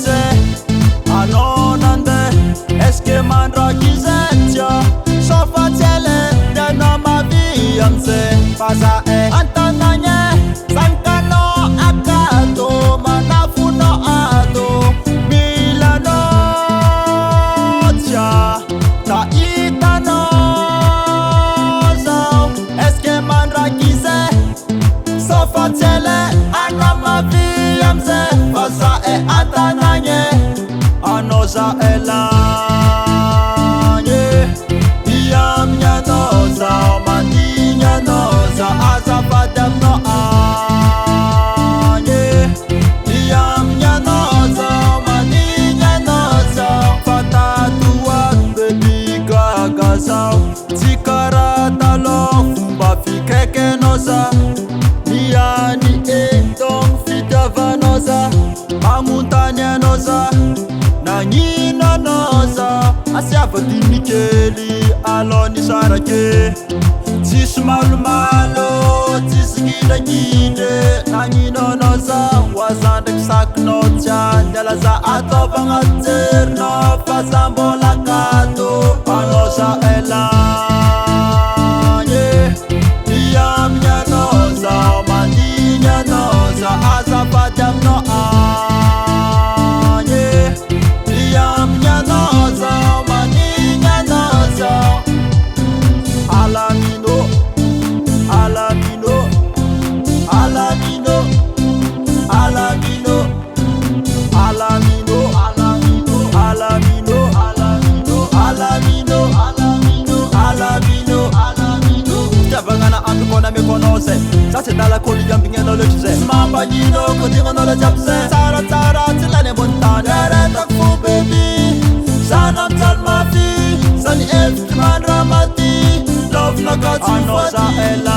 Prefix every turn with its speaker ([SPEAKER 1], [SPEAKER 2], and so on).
[SPEAKER 1] se anao nandeha eske mandraky zetya sofatsele tena mavy am'zay fa za antanagny sankanao akato manafonao ato milanao tia ta hitanao zao eske mandraky zay sofatsele anao mavy am'zay fa za antanagny anao za lagny iamigny anao zao mandigny anao za azafady aminao agny iamigny anao zao mandigny anao zao fa tatoato baby gaga zao tsy karaha taloha fomba fikaikanao za miany etogno fitiavanao za mamontany anao za nagnino anao za asiavadiny kely alohany sarake tsisy malomalo tsisy gnindranindre nagnino anao za hoazandraky sakinao tsiany ala za ataovagna jerinao fa za mbola akato anao za elagny iamigny anao zao mandigny anao za azafady aminao agny iamigny anao zao mandigny anao zao alamino alamino alamino alamino alamino alamino alamino alamino alamino alamino alamino alamino fitiavagna androkona mekonao zay za tsy adalakolo iambigny anao loatry zay mambagnino kodinanao la jiaby zay tsaratsara tsy lany ambony tany aretako fo baby zana mijaly mafy zany efitry mandra maty lovinakatsy anao za ela